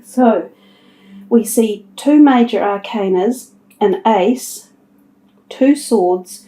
So we see 2 major arcanas, an ace, 2 swords,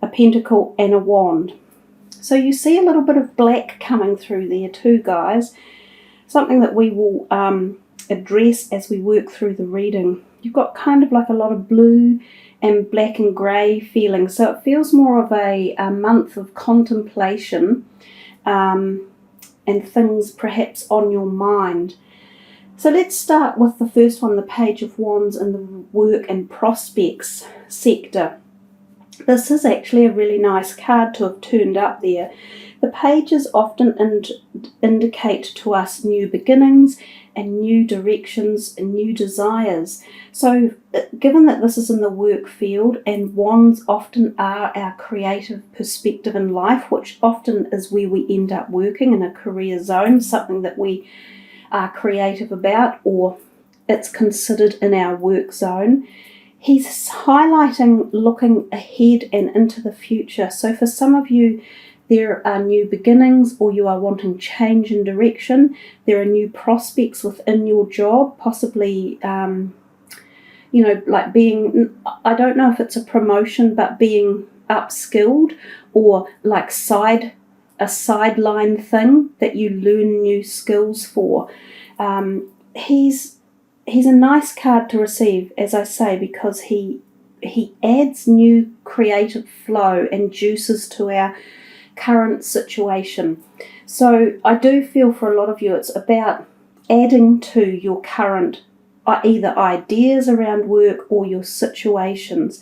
a pentacle and a wand. So you see a little bit of black coming through there too, guys. Something that we will address as we work through the reading. You've got kind of like a lot of blue and black and grey feeling. So it feels more of a month of contemplation and things perhaps on your mind. So let's start with the first one, the Page of Wands in the work and prospects sector. This is actually a really nice card to have turned up there. The pages often indicate to us new beginnings and new directions and new desires. So given that this is in the work field, and wands often are our creative perspective in life, which often is where we end up working in a career zone, something that we are creative about, or it's considered in our work zone. He's highlighting looking ahead and into the future. So for some of you, there are new beginnings, or you are wanting change in direction. There are new prospects within your job, possibly, like being, I don't know if it's a promotion, but being upskilled, or like a sideline thing that you learn new skills for. He's a nice card to receive, as I say, because he adds new creative flow and juices to our current situation. So I do feel for a lot of you it's about adding to your current either ideas around work or your situations.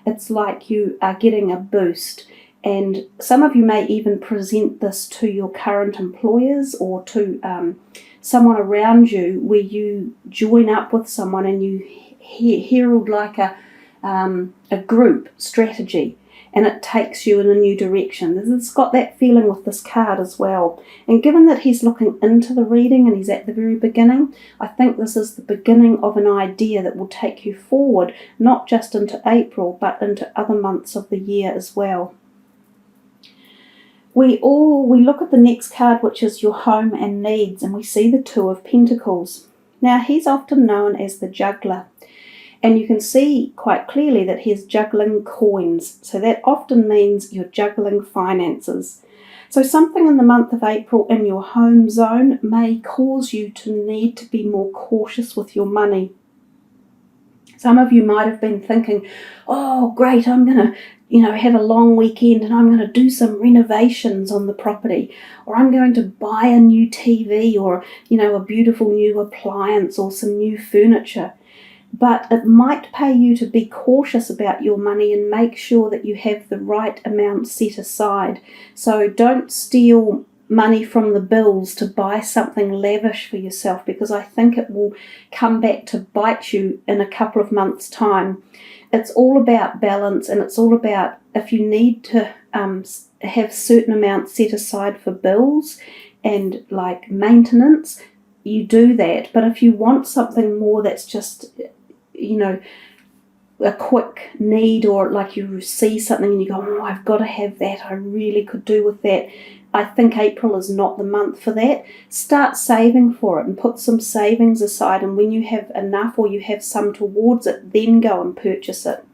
It's like you are getting a boost. And some of you may even present this to your current employers or to someone around you, where you join up with someone and you herald like a group strategy, and it takes you in a new direction. It's got that feeling with this card as well. And given that he's looking into the reading and he's at the very beginning, I think this is the beginning of an idea that will take you forward, not just into April, but into other months of the year as well. We look at the next card, which is your home and needs, and we see the 2 of Pentacles. Now, he's often known as the juggler, and you can see quite clearly that he's juggling coins. So that often means you're juggling finances. So something in the month of April in your home zone may cause you to need to be more cautious with your money. Some of you might have been thinking, oh, great, I'm going to have a long weekend and I'm going to do some renovations on the property, or I'm going to buy a new TV, or, a beautiful new appliance or some new furniture. But it might pay you to be cautious about your money and make sure that you have the right amount set aside. So don't steal money from the bills to buy something lavish for yourself, because I think it will come back to bite you in a couple of months' time. It's all about balance, and it's all about, if you need to have certain amounts set aside for bills and like maintenance, you do that. But if you want something more that's just, a quick need, or like you see something and you go, oh, I've got to have that, I really could do with that, I think April is not the month for that. Start saving for it and put some savings aside, and when you have enough or you have some towards it, then go and purchase it.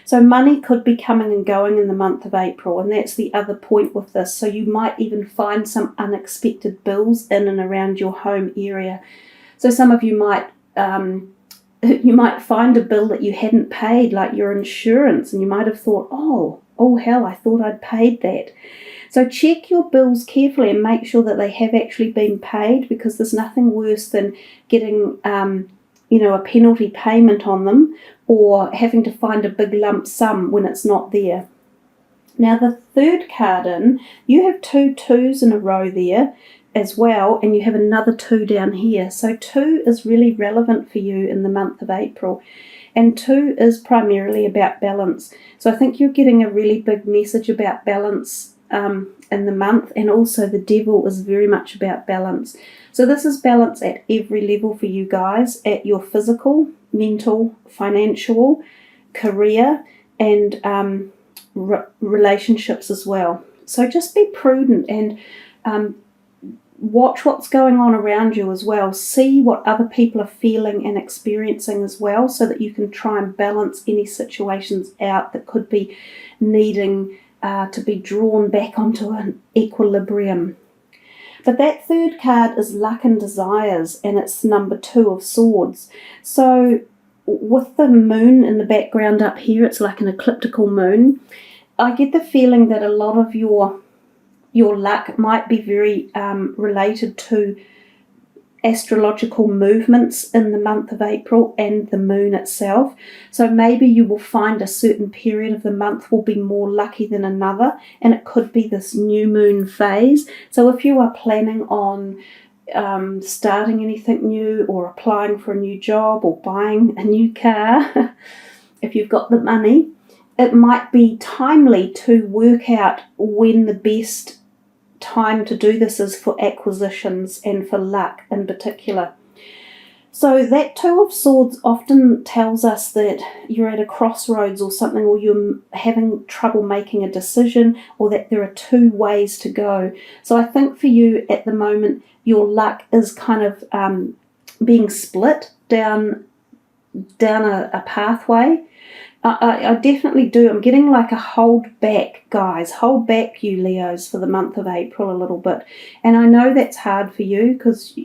So money could be coming and going in the month of April, and that's the other point with this. So you might even find some unexpected bills in and around your home area. So some of you might find a bill that you hadn't paid, like your insurance, and you might have thought, oh hell, I thought I'd paid that. So check your bills carefully and make sure that they have actually been paid, because there's nothing worse than getting a penalty payment on them, or having to find a big lump sum when it's not there. Now the third card in, you have 2 2s in a row there as well, and you have another 2 down here. So 2 is really relevant for you in the month of April, and 2 is primarily about balance. So I think you're getting a really big message about balance in the month, and also the Devil is very much about balance. So this is balance at every level for you guys, at your physical, mental, financial, career, and relationships as well. So just be prudent and watch what's going on around you as well. See what other people are feeling and experiencing as well, so that you can try and balance any situations out that could be needing to be drawn back onto an equilibrium. But that third card is Luck and Desires, and it's number 2 of Swords. So with the moon in the background up here, it's like an ecliptical moon. I get the feeling that a lot of your luck might be very related to astrological movements in the month of April and the moon itself. So maybe you will find a certain period of the month will be more lucky than another, and it could be this new moon phase. So if you are planning on starting anything new, or applying for a new job, or buying a new car, if you've got the money, it might be timely to work out when the best time to do this is for acquisitions and for luck in particular. So that 2 of Swords often tells us that you're at a crossroads or something, or you're having trouble making a decision, or that there are 2 ways to go. So I think for you at the moment, your luck is kind of being split down a pathway. I definitely do. I'm getting like a hold back, guys. Hold back, you Leos, for the month of April a little bit. And I know that's hard for you, because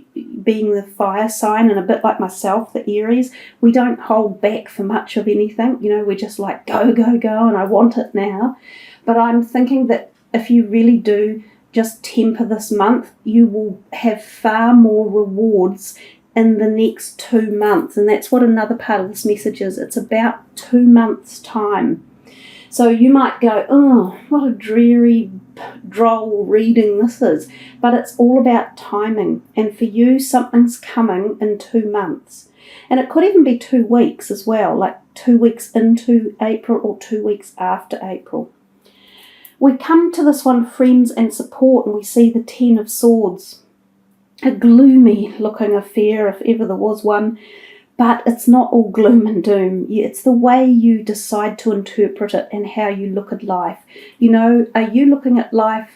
being the fire sign, and a bit like myself, the Aries, we don't hold back for much of anything. We're just like, go, go, go, and I want it now. But I'm thinking that if you really do just temper this month, you will have far more rewards in the next 2 months. And that's what another part of this message is. It's about 2 months' time. So you might go, oh, what a dreary, droll reading this is. But it's all about timing. And for you, something's coming in 2 months. And it could even be 2 weeks as well, like 2 weeks into April or 2 weeks after April. We come to this one, Friends and Support, and we see the 10 of Swords. A gloomy looking affair, if ever there was one, but it's not all gloom and doom. It's the way you decide to interpret it and how you look at life. Are you looking at life,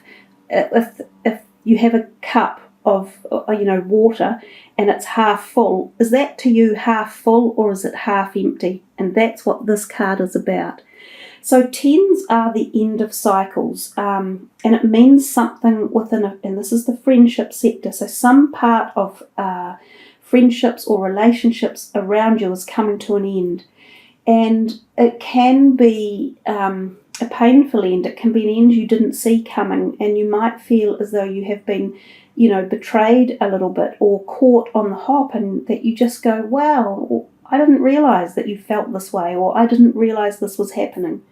if you have a cup of water and it's half full, is that to you half full, or is it half empty? And that's what this card is about. So 10s are the end of cycles, and it means something within and this is the friendship sector. So some part of friendships or relationships around you is coming to an end. And it can be a painful end. It can be an end you didn't see coming, and you might feel as though you have been, betrayed a little bit, or caught on the hop, and that you just go, wow, I didn't realise that you felt this way, or I didn't realise this was happening.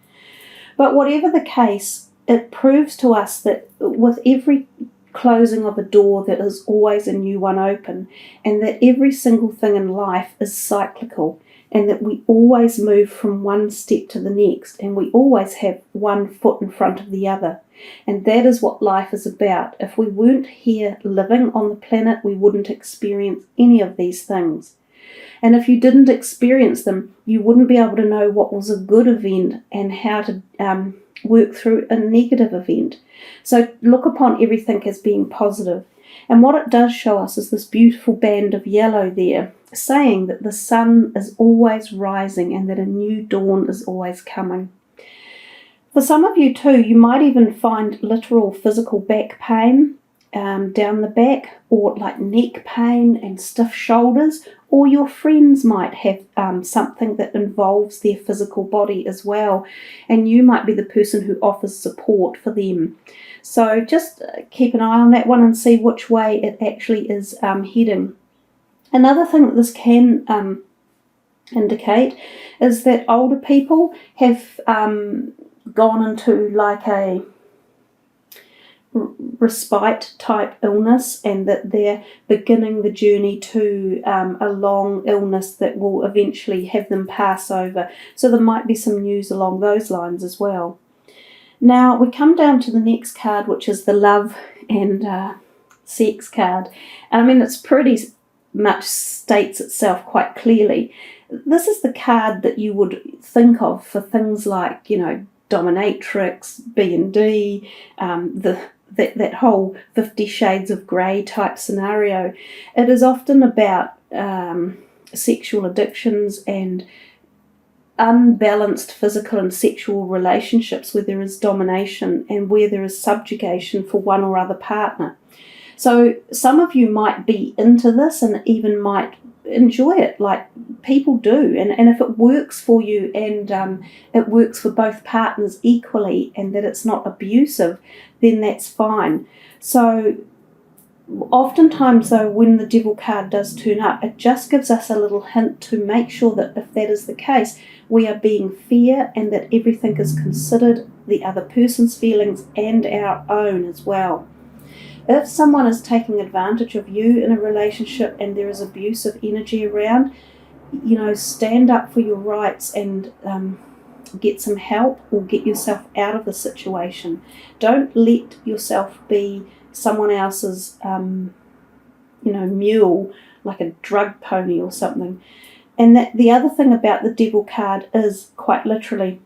But whatever the case, it proves to us that with every closing of a door, there is always a new one open, and that every single thing in life is cyclical, and that we always move from one step to the next, and we always have one foot in front of the other. And that is what life is about. If we weren't here living on the planet, we wouldn't experience any of these things. And if you didn't experience them, you wouldn't be able to know what was a good event and how to work through a negative event. So look upon everything as being positive. And what it does show us is this beautiful band of yellow there, saying that the sun is always rising and that a new dawn is always coming. For some of you too, you might even find literal physical back pain down the back, or like neck pain and stiff shoulders, or your friends might have something that involves their physical body as well, and you might be the person who offers support for them. So just keep an eye on that one and see which way it actually is heading. Another thing that this can indicate is that older people have gone into like a respite type illness, and that they're beginning the journey to a long illness that will eventually have them pass over. So there might be some news along those lines as well. Now we come down to the next card, which is the love and sex card. And I mean, it's pretty much states itself quite clearly. This is the card that you would think of for things like, dominatrix, B&D, that whole 50 Shades of Grey type scenario. It is often about sexual addictions and unbalanced physical and sexual relationships where there is domination and where there is subjugation for one or other partner. So some of you might be into this and even might enjoy it, like people do, and if it works for you and it works for both partners equally and that it's not abusive, then that's fine. So oftentimes though, when the Devil card does turn up, it just gives us a little hint to make sure that if that is the case, we are being fair and that everything is considered, the other person's feelings and our own as well. If someone is taking advantage of you in a relationship and there is abusive energy around, stand up for your rights and get some help or get yourself out of the situation. Don't let yourself be someone else's, mule, like a drug pony or something. And that the other thing about the Devil card is quite literally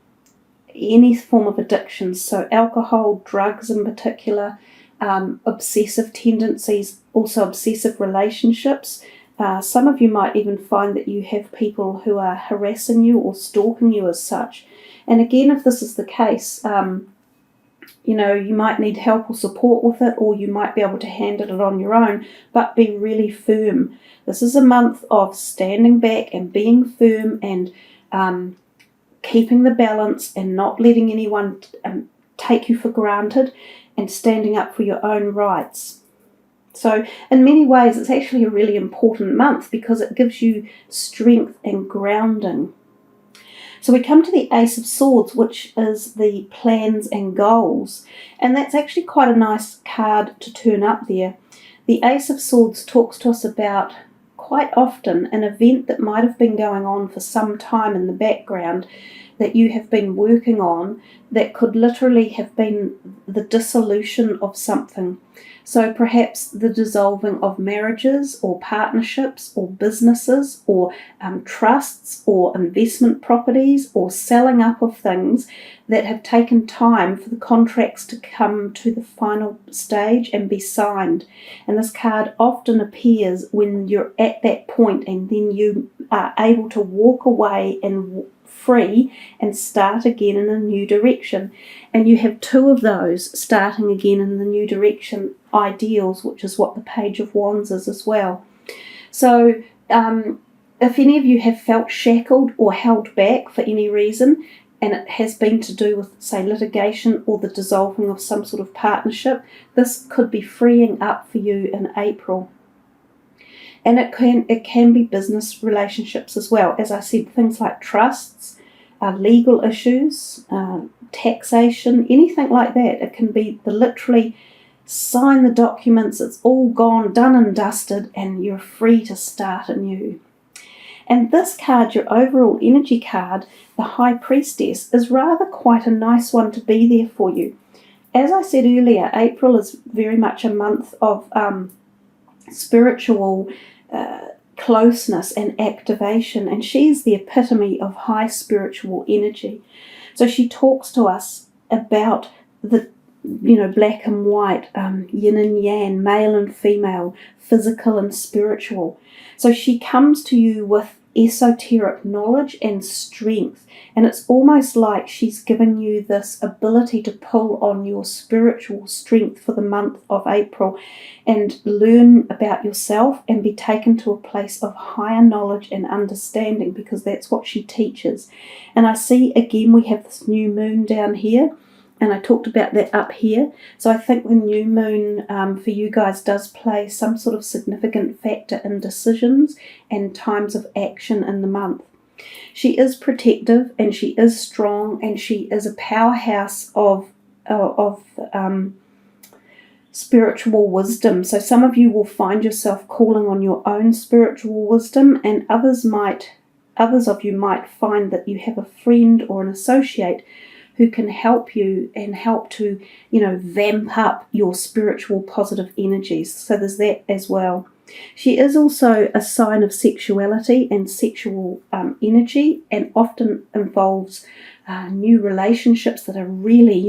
any form of addiction. So alcohol, drugs in particular, obsessive tendencies, also obsessive relationships. Some of you might even find that you have people who are harassing you or stalking you as such. And again, if this is the case, you might need help or support with it, or you might be able to handle it on your own, but be really firm. This is a month of standing back and being firm and keeping the balance and not letting anyone take you for granted and standing up for your own rights. So in many ways, it's actually a really important month because it gives you strength and grounding. So we come to the Ace of Swords, which is the plans and goals. And that's actually quite a nice card to turn up there. The Ace of Swords talks to us about, quite often, an event that might have been going on for some time in the background that you have been working on that could literally have been the dissolution of something. So perhaps the dissolving of marriages or partnerships or businesses or trusts or investment properties or selling up of things that have taken time for the contracts to come to the final stage and be signed. And this card often appears when you're at that point and then you are able to walk away and free and start again in a new direction. And you have two of those starting again in the new direction ideals, which is what the Page of Wands is as well. So if any of you have felt shackled or held back for any reason, and it has been to do with, say, litigation or the dissolving of some sort of partnership, this could be freeing up for you in April. And it can be business relationships as well. As I said, things like trusts, legal issues, taxation, anything like that. It can be literally sign the documents, it's all gone, done and dusted, and you're free to start anew. And this card, your overall energy card, the High Priestess, is rather quite a nice one to be there for you. As I said earlier, April is very much a month of spiritual closeness and activation, and she's the epitome of high spiritual energy. So she talks to us about the black and white, yin and yang, male and female, physical and spiritual. So she comes to you with esoteric knowledge and strength, and it's almost like she's giving you this ability to pull on your spiritual strength for the month of April and learn about yourself and be taken to a place of higher knowledge and understanding, because that's what she teaches. And I see again we have this new moon down here, and I talked about that up here. So I think the new moon for you guys does play some sort of significant factor in decisions and times of action in the month. She is protective and she is strong and she is a powerhouse of spiritual wisdom. So some of you will find yourself calling on your own spiritual wisdom, and others of you might find that you have a friend or an associate who can help you and help to, vamp up your spiritual positive energies. So there's that as well. She is also a sign of sexuality and sexual energy, and often involves new relationships that are really,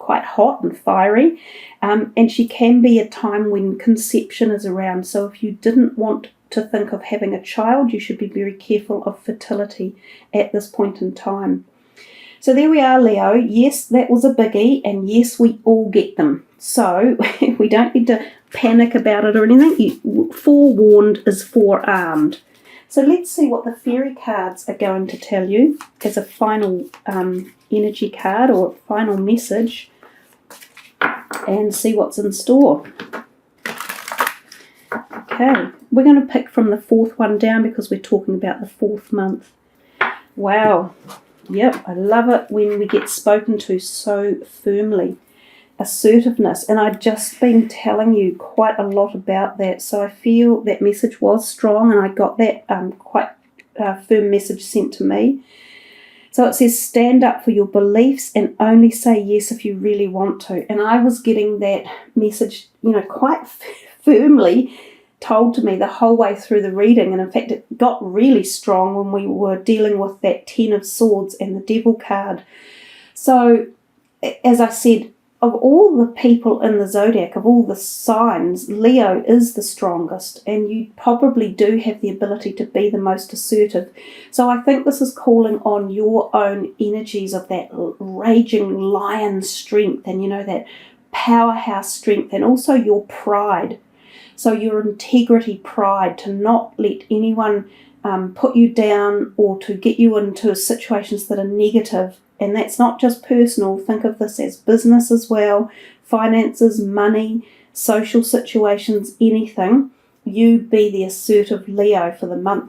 quite hot and fiery, and she can be a time when conception is around. So if you didn't want to think of having a child, you should be very careful of fertility at this point in time. So there we are, Leo. Yes, that was a biggie, and yes, we all get them. So we don't need to panic about it or anything. Forewarned is forearmed. So let's see what the fairy cards are going to tell you as a final energy card or final message, and see what's in store. Okay, we're going to pick from the fourth one down because we're talking about the fourth month. Wow. Yep, I love it when we get spoken to so firmly. Assertiveness, and I've just been telling you quite a lot about that, so I feel that message was strong, and I got that quite firm message sent to me. So it says, stand up for your beliefs and only say yes if you really want to. And I was getting that message, quite firmly told to me the whole way through the reading, and in fact it got really strong when we were dealing with that 10 of Swords and the Devil card. So as I said, of all the people in the zodiac, of all the signs, Leo is the strongest, and you probably do have the ability to be the most assertive. So I think this is calling on your own energies of that raging lion strength, and that powerhouse strength, and also your pride. So your integrity, pride, to not let anyone put you down or to get you into situations that are negative. And that's not just personal. Think of this as business as well, finances, money, social situations, anything. You be the assertive Leo for the month